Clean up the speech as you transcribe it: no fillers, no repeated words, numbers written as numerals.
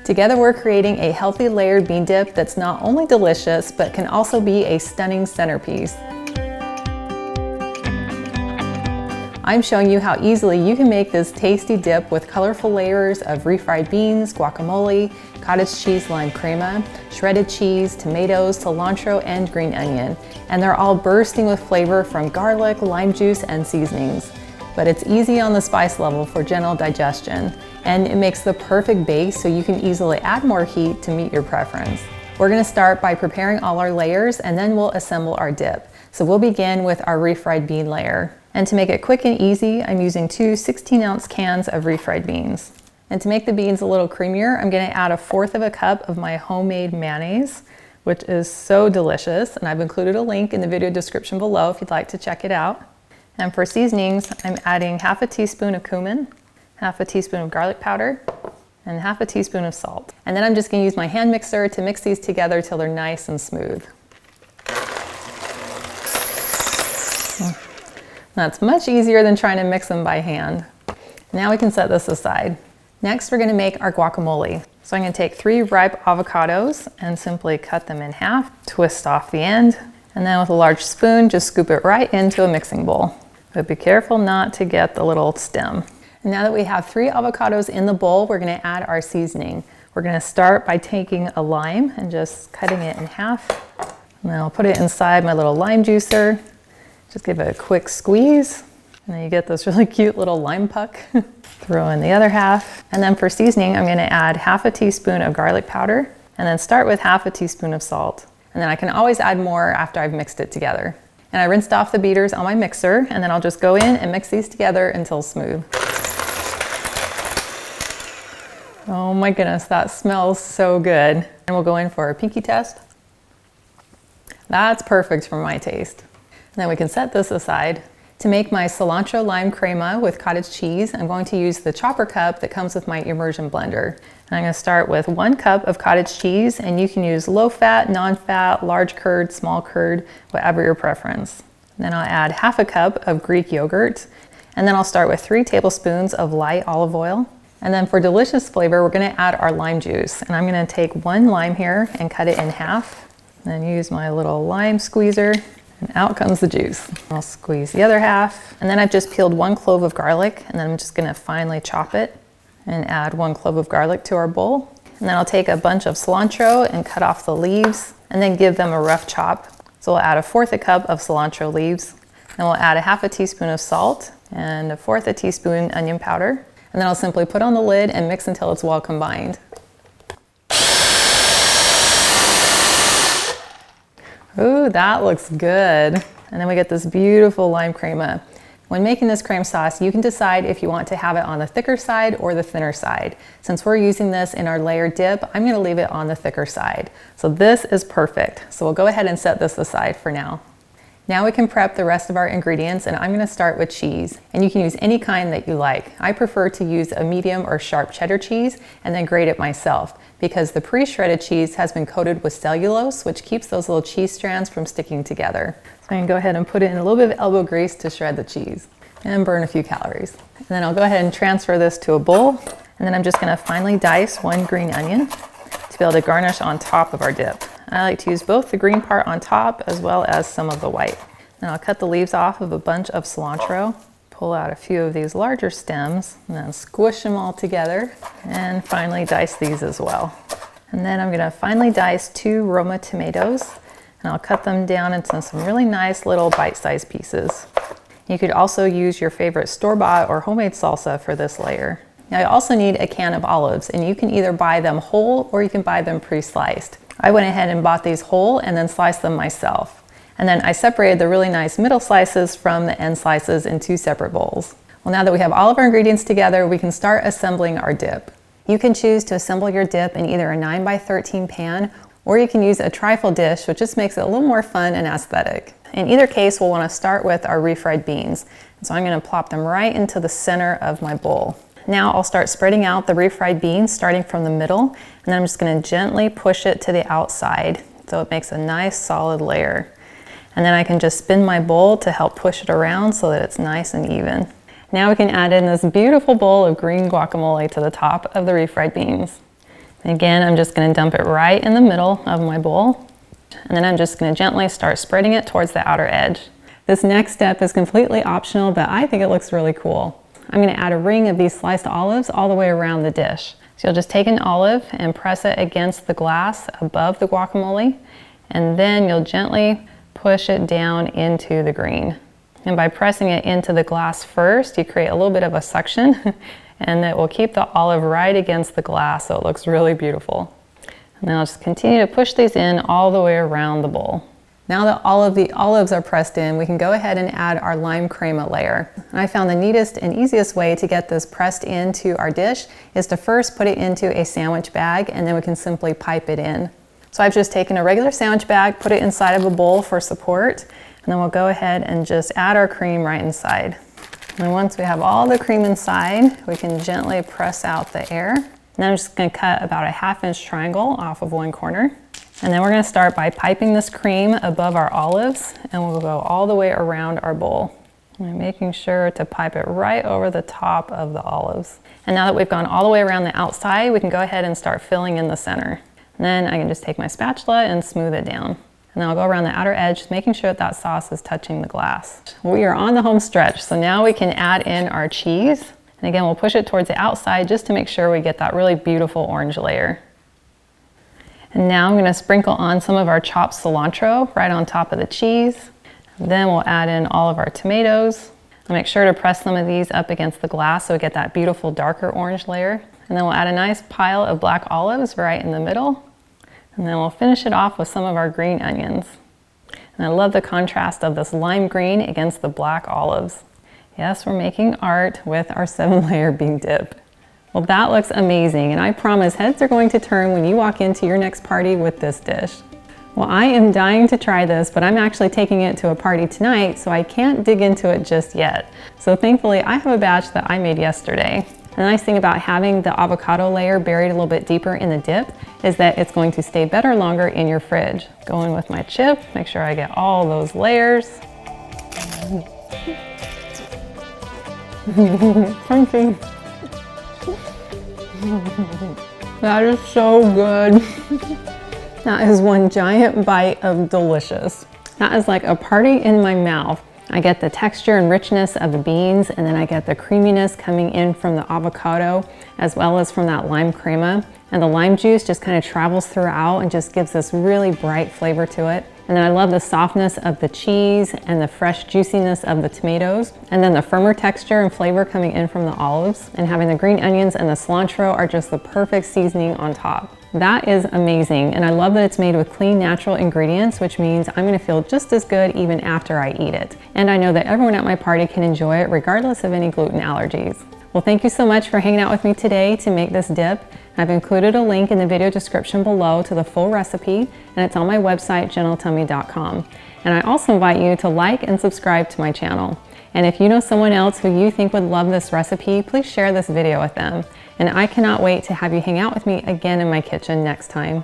Together we're creating a healthy layered bean dip that's not only delicious, but can also be a stunning centerpiece. I'm showing you how easily you can make this tasty dip with colorful layers of refried beans, guacamole, cottage cheese lime crema, shredded cheese, tomatoes, cilantro, and green onion. And they're all bursting with flavor from garlic, lime juice, and seasonings. But it's easy on the spice level for gentle digestion. And it makes the perfect base so you can easily add more heat to meet your preference. We're gonna start by preparing all our layers and then we'll assemble our dip. So we'll begin with our refried bean layer. And to make it quick and easy, I'm using two 16-ounce cans of refried beans. And to make the beans a little creamier, I'm gonna add 1/4 cup of my homemade mayonnaise, which is so delicious. And I've included a link in the video description below if you'd like to check it out. And for seasonings, I'm adding 1/2 teaspoon of cumin, 1/2 teaspoon of garlic powder, and 1/2 teaspoon of salt. And then I'm just gonna use my hand mixer to mix these together till they're nice and smooth. That's much easier than trying to mix them by hand. Now we can set this aside. Next, we're gonna make our guacamole. So I'm gonna take 3 ripe avocados and simply cut them in half, twist off the end, and then with a large spoon, just scoop it right into a mixing bowl. But be careful not to get the little stem. And now that we have 3 avocados in the bowl, we're gonna add our seasoning. We're gonna start by taking a lime and just cutting it in half. And then I'll put it inside my little lime juicer. Just give it a quick squeeze, and then you get this really cute little lime puck. Throw in the other half. And then for seasoning, I'm gonna add 1/2 teaspoon of garlic powder, and then start with 1/2 teaspoon of salt. And then I can always add more after I've mixed it together. And I rinsed off the beaters on my mixer, and then I'll just go in and mix these together until smooth. Oh my goodness, that smells so good. And we'll go in for a pinky test. That's perfect for my taste. Then we can set this aside. To make my cilantro lime crema with cottage cheese, I'm going to use the chopper cup that comes with my immersion blender. And I'm gonna start with 1 cup of cottage cheese, and you can use low fat, non-fat, large curd, small curd, whatever your preference. Then I'll add 1/2 cup of Greek yogurt, and then I'll start with 3 tablespoons of light olive oil. And then for delicious flavor, we're gonna add our lime juice. And I'm gonna take 1 lime here and cut it in half, and then use my little lime squeezer. And out comes the juice. I'll squeeze the other half. And then I've just peeled 1 clove of garlic, and then I'm just gonna finely chop it and add 1 clove of garlic to our bowl. And then I'll take a bunch of cilantro and cut off the leaves and then give them a rough chop. So we'll add 1/4 cup of cilantro leaves. Then we'll add 1/2 teaspoon of salt and 1/4 teaspoon onion powder. And then I'll simply put on the lid and mix until it's well combined. Ooh, that looks good. And then we get this beautiful lime crema. When making this creme sauce, you can decide if you want to have it on the thicker side or the thinner side. Since we're using this in our layered dip, I'm gonna leave it on the thicker side. So this is perfect. So we'll go ahead and set this aside for now. Now we can prep the rest of our ingredients, and I'm gonna start with cheese. And you can use any kind that you like. I prefer to use a medium or sharp cheddar cheese and then grate it myself, because the pre-shredded cheese has been coated with cellulose, which keeps those little cheese strands from sticking together. So I can go ahead and put it in a little bit of elbow grease to shred the cheese and burn a few calories. And then I'll go ahead and transfer this to a bowl. And then I'm just gonna finely dice 1 green onion to be able to garnish on top of our dip. I like to use both the green part on top as well as some of the white. Then I'll cut the leaves off of a bunch of cilantro, pull out a few of these larger stems, and then squish them all together, and finally dice these as well. And then I'm gonna finely dice 2 Roma tomatoes, and I'll cut them down into some really nice little bite-sized pieces. You could also use your favorite store-bought or homemade salsa for this layer. Now you also need a can of olives, and you can either buy them whole or you can buy them pre-sliced. I went ahead and bought these whole and then sliced them myself. And then I separated the really nice middle slices from the end slices in 2 separate bowls. Well, now that we have all of our ingredients together, we can start assembling our dip. You can choose to assemble your dip in either a 9x13 pan, or you can use a trifle dish, which just makes it a little more fun and aesthetic. In either case, we'll want to start with our refried beans. So I'm going to plop them right into the center of my bowl. Now I'll start spreading out the refried beans starting from the middle, and then I'm just going to gently push it to the outside so it makes a nice solid layer. And then I can just spin my bowl to help push it around so that it's nice and even. Now we can add in this beautiful bowl of green guacamole to the top of the refried beans. Again, I'm just gonna dump it right in the middle of my bowl. And then I'm just gonna gently start spreading it towards the outer edge. This next step is completely optional, but I think it looks really cool. I'm gonna add a ring of these sliced olives all the way around the dish. So you'll just take an olive and press it against the glass above the guacamole, and then you'll gently push it down into the green. And by pressing it into the glass first, you create a little bit of a suction and it will keep the olive right against the glass, so it looks really beautiful. And then I'll just continue to push these in all the way around the bowl. Now that all of the olives are pressed in, we can go ahead and add our lime crema layer. And I found the neatest and easiest way to get this pressed into our dish is to first put it into a sandwich bag, and then we can simply pipe it in. So I've just taken a regular sandwich bag, put it inside of a bowl for support, and then we'll go ahead and just add our cream right inside. And once we have all the cream inside, we can gently press out the air. And then I'm just gonna cut about a 1/2-inch triangle off of one corner. And then we're gonna start by piping this cream above our olives, and we'll go all the way around our bowl. And making sure to pipe it right over the top of the olives. And now that we've gone all the way around the outside, we can go ahead and start filling in the center. And then I can just take my spatula and smooth it down. And then I'll go around the outer edge, making sure that sauce is touching the glass. We are on the home stretch, so now we can add in our cheese. And again, we'll push it towards the outside just to make sure we get that really beautiful orange layer. And now I'm gonna sprinkle on some of our chopped cilantro right on top of the cheese. Then we'll add in all of our tomatoes. I'll make sure to press some of these up against the glass so we get that beautiful darker orange layer. And then we'll add a nice pile of black olives right in the middle. And then we'll finish it off with some of our green onions. And I love the contrast of this lime green against the black olives. Yes, we're making art with our 7-layer bean dip. Well, that looks amazing, and I promise heads are going to turn when you walk into your next party with this dish. Well, I am dying to try this, but I'm actually taking it to a party tonight, so I can't dig into it just yet. So thankfully, I have a batch that I made yesterday. The nice thing about having the avocado layer buried a little bit deeper in the dip is that it's going to stay better longer in your fridge. Go in with my chip, make sure I get all those layers. Crunchy. That is so good. That is one giant bite of delicious. That is like a party in my mouth. I get the texture and richness of the beans, and then I get the creaminess coming in from the avocado as well as from that lime crema. And the lime juice just kind of travels throughout and just gives this really bright flavor to it. And then I love the softness of the cheese and the fresh juiciness of the tomatoes. And then the firmer texture and flavor coming in from the olives. And having the green onions and the cilantro are just the perfect seasoning on top. That is amazing. And I love that it's made with clean, natural ingredients, which means I'm gonna feel just as good even after I eat it. And I know that everyone at my party can enjoy it regardless of any gluten allergies. Well, thank you so much for hanging out with me today to make this dip. I've included a link in the video description below to the full recipe, and it's on my website, gentletummy.com. And I also invite you to like and subscribe to my channel. And if you know someone else who you think would love this recipe, please share this video with them. And I cannot wait to have you hang out with me again in my kitchen next time.